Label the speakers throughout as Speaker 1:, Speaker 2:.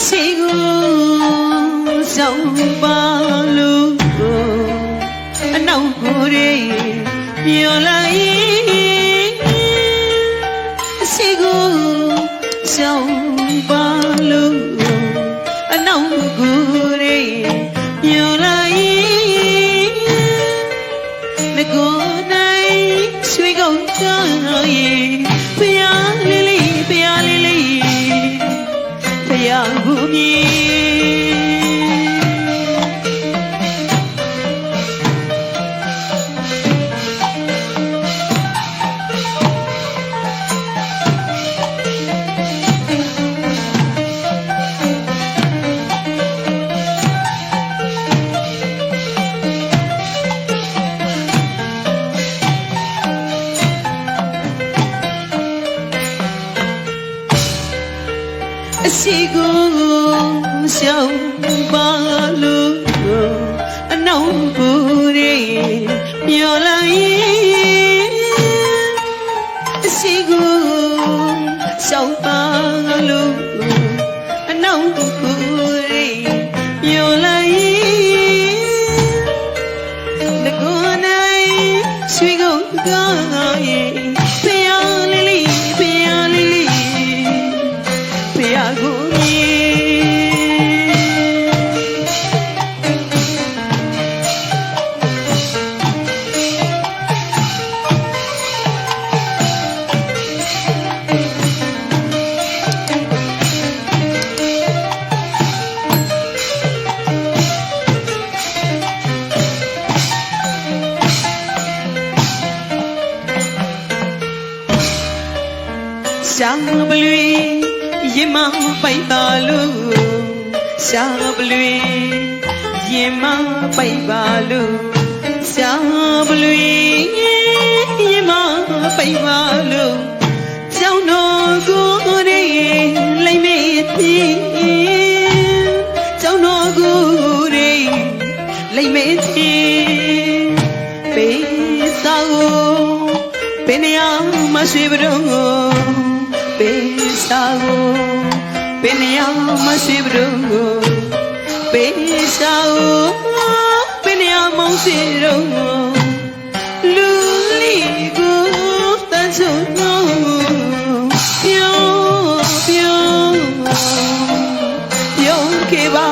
Speaker 1: Sigo sông balu nâu gore yo lai Sigo sông balu nâu gore yo lai me go nai suy gong kai pia lili pia gumi Sigo sông balu nâu gore yo lai Sigo sông balu nâu gore yo lai le go nai suy go gai pia lili pia gumi Sang blui yema pai balu sang blui yema pai balu sang blui yema pai balu chao no go re lai me ti chao no go re lai me ti pe sao pe ne ma sui bro Pesao, penea masibro, pesao, penea mausiro, luligo tanzono, yo que va.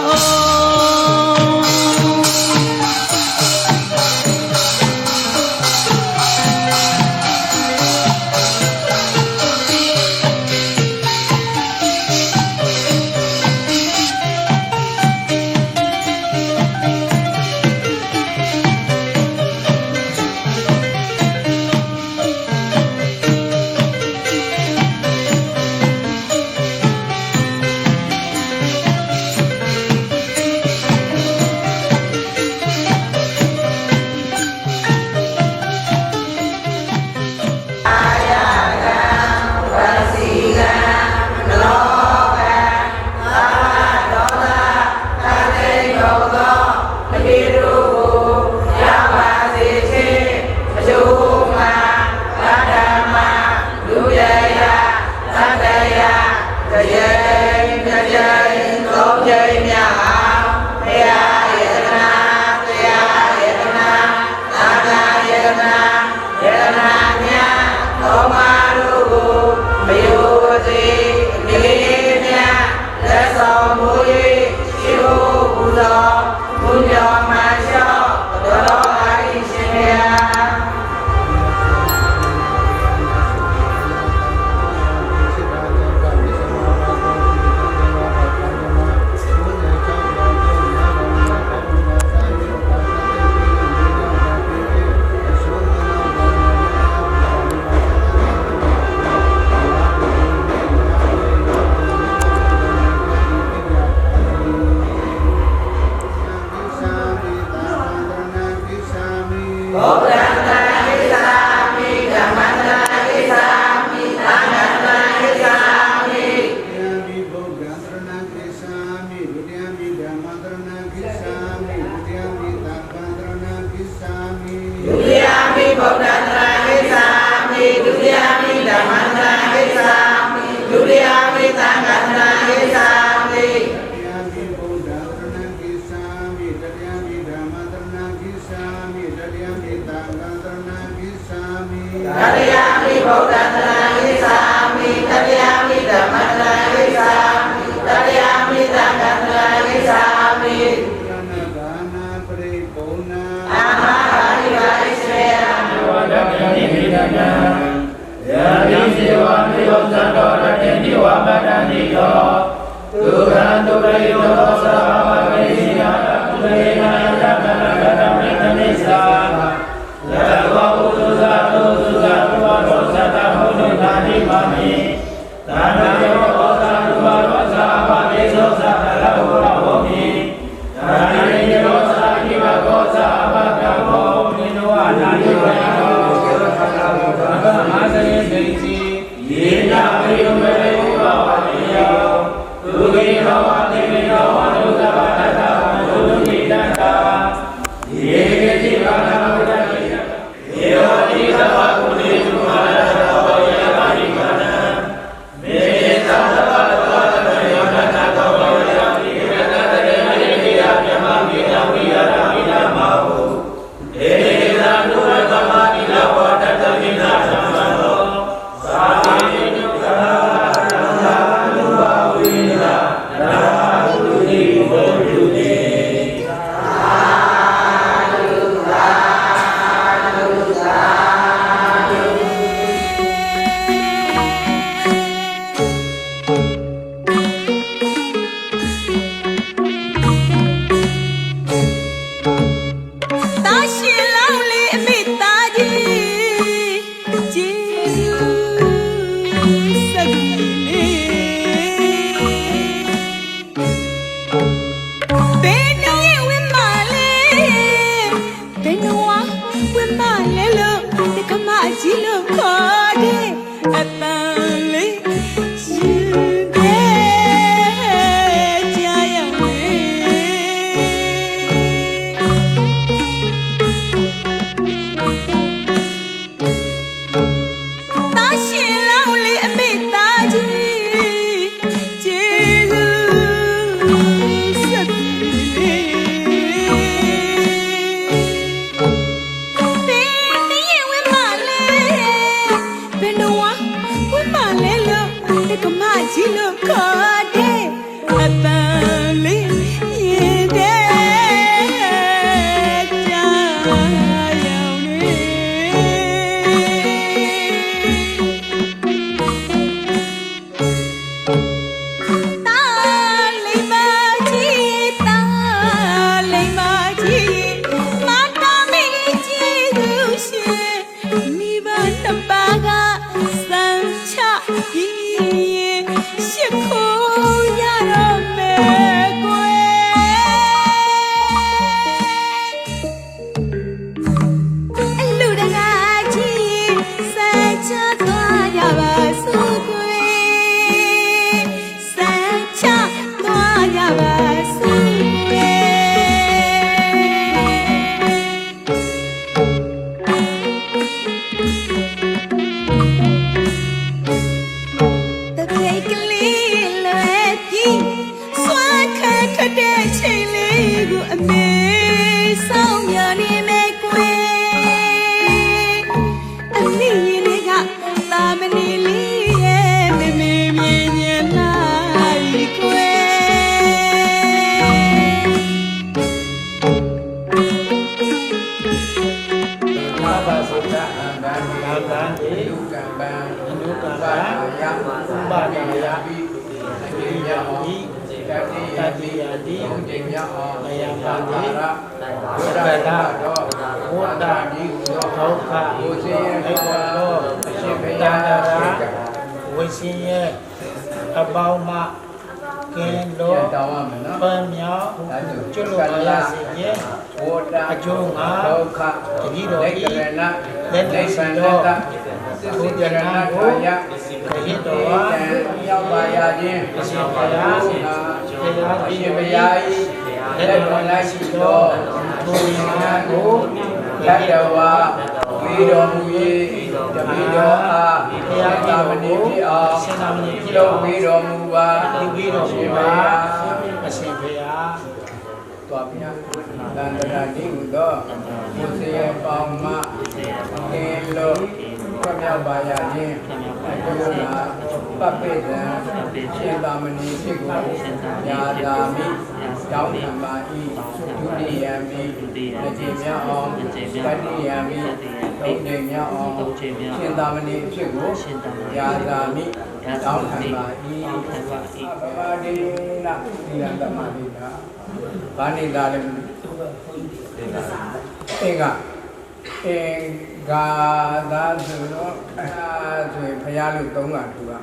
Speaker 2: Ga da su no a su phaya lu tong la tu ba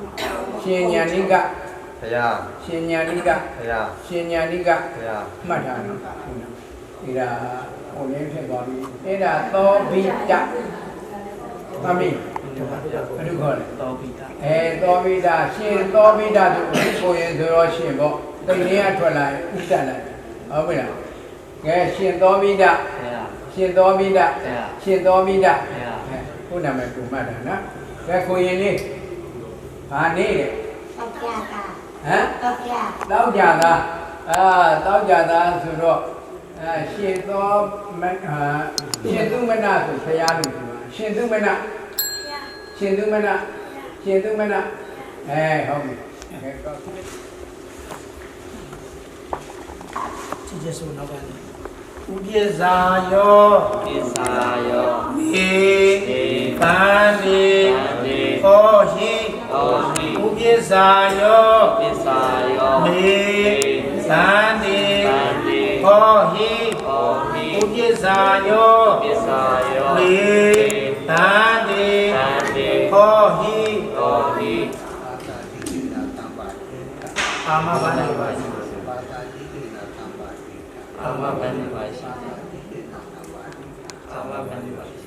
Speaker 2: ရှင်ညာနိက
Speaker 3: ဘုရား
Speaker 2: ရှင်ညာနိက
Speaker 3: ဘုရား
Speaker 2: ရှင်ညာနိက
Speaker 3: ဘုရား
Speaker 2: မှတ်ထားနော်ဒီဒါဟိုလေးဖြစ်သွားပြီအဲ့ဒါသောဘိတသမီးဘယ်လိုခေါ်လဲသောဘိတသောဘိတရှင်သောဘိတဆိုကိုရင်ဆိုတော့ရှင်ပေါ့တိတ်လေးကထွက်လာဥတ္တလိုက်ဟုတ်ပြီလားကဲရှင်သောဘိတရှင်သောဘိတရှင်သောဘိတခုနာမည်ကိုမှတ်တာနော်ကဲကိုရင်လေးဘာနေလဲဟမ်တောက်ကြတာတောက်ကြတာဆိုတော့ရှင်သောရှင်သူမနဆိုဆရာလို့ပြောရှင်သူမနရှင်သူမနရှင်သူမနဟုတ်ပြီကောကြည့်ကြစို့နောက်ကနေဥပ္ပဇာယောနေဗန္တိဟောဟိဥပ္ပဇာယောနေဗန္တိဟောဟိဥပ္ပဇာယောနေဗန္တိဟောဟိအာမဘာနေပါရှိအာမဘာနေပါရှိအာမဘာနေပါရှိ